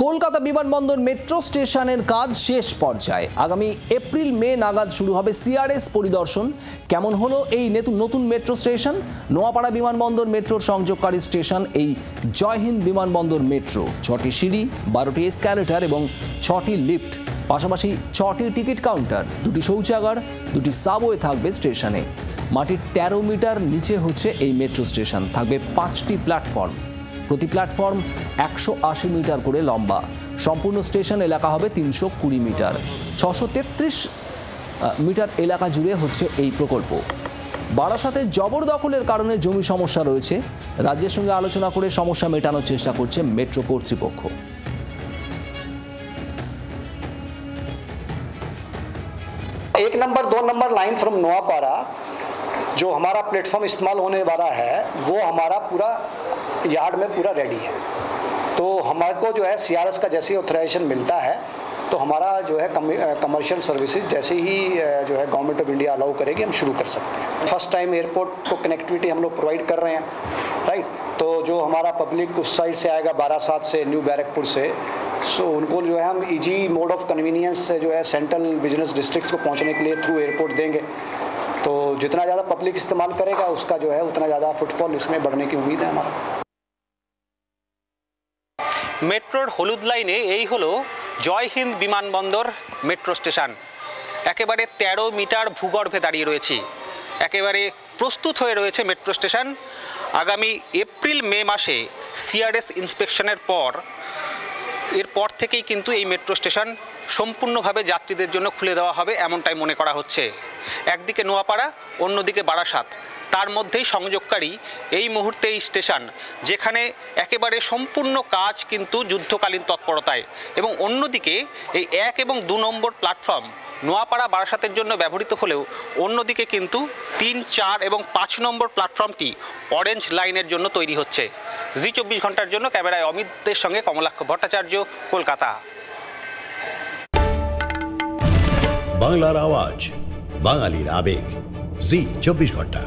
কলকাতা বিমানবন্দর মেট্রো স্টেশনের কাজ শেষ পর্যায়ে। আগামী এপ্রিল মে নাগাদ শুরু হবে সিআরএস পরিদর্শন। কেমন হলো এই নতুন মেট্রো স্টেশন? নোয়াপাড়া বিমানবন্দর মেট্রোর সংযোগকারী স্টেশন এই জয় হিন্দ বিমানবন্দর মেট্রো। 6টি সিঁড়ি, 12টি এসক্যালেটর এবং 6টি লিফট, পাশাপাশি 6টি টিকিট কাউন্টার, 2টি শৌচাগার, 2টি সাবওয়ে থাকবে স্টেশনে। মাটির 13 মিটার নিচে হচ্ছে এই মেট্রো স্টেশন। থাকবে 5টি প্ল্যাটফর্ম, প্রতি প্ল্যাটফর্ম 180 মিটার করে লম্বা। সম্পূর্ণ স্টেশন এলাকা হবে 320 মিটার। 633 মিটার এলাকা জুড়ে হচ্ছে এই প্রকল্প। বারাসাতে জবরদখলের কারণে জমি সমস্যা রয়েছে। রাজ্যের সঙ্গে আলোচনা করে সমস্যা মেটানোর চেষ্টা করছে মেট্রো কর্তৃপক্ষ। 1 number 2 number line from Noapara जो हमारा प्लेटफॉर्म इस्तेमाल होने वाला है वो हमारा पूरा यार्ड में पूरा रेडी है। तो हमारे को जो है सीआरएस का जैसे ही ऑथराइजेशन मिलता है तो हमारा जो है कमर्शियल सर्विसेज जैसे ही जो है गवर्नमेंट ऑफ इंडिया अलाउ करेगी हम शुरू कर सकते हैं। फर्स्ट टाइम एयरपोर्ट को कनेक्टिविटी हम लोग प्रोवाइड कर रहे हैं, राइट। तो जो हमारा पब्लिक उस साइड से आएगा बारासात से, न्यू बैरकपुर से, सो उनको जो है हम इजी मोड ऑफ कन्वीनियंस से जो है सेंट्रल बिजनेस डिस्ट्रिक्ट्स को पहुंचने के लिए थ्रू एयरपोर्ट देंगे। तो जितना ज़्यादा पब्लिक इस्तेमाल करेगा उसका जो है उतना ज़्यादा फुटफॉल इसमें बढ़ने की उम्मीद है हमारा। মেট্রোর হলুদ লাইনে এই হলো জয় হিন্দ বিমানবন্দর মেট্রো স্টেশন। একেবারে 13 মিটার ভূগর্ভে দাঁড়িয়ে রয়েছি। একেবারে প্রস্তুত হয়ে রয়েছে মেট্রো স্টেশন। আগামী এপ্রিল মে মাসে সিআরএস ইন্সপেকশনের এরপর থেকেই কিন্তু এই মেট্রো স্টেশন সম্পূর্ণভাবে যাত্রীদের জন্য খুলে দেওয়া হবে এমনটাই মনে করা হচ্ছে। একদিকে নোয়াপাড়া, অন্যদিকে বারাসাত, তার মধ্যেই সংযোগকারী এই মুহূর্তে এই স্টেশন, যেখানে একেবারে সম্পূর্ণ কাজ কিন্তু যুদ্ধকালীন তৎপরতায়। এবং অন্যদিকে এই 1 এবং 2 নম্বর প্ল্যাটফর্ম নোয়াপাড়া বারাসাতের জন্য ব্যবহৃত হলেও অন্যদিকে কিন্তু 3, 4 এবং 5 নম্বর প্ল্যাটফর্মটি অরেঞ্জ লাইনের জন্য তৈরি হচ্ছে। জি 24 ঘন্টার জন্য ক্যামেরায় অমিতদের সঙ্গে কমলাক্ষ ভট্টাচার্য, কলকাতা। বাংলার আওয়াজ, বাঙালির আবেগ, জি 24 ঘন্টা।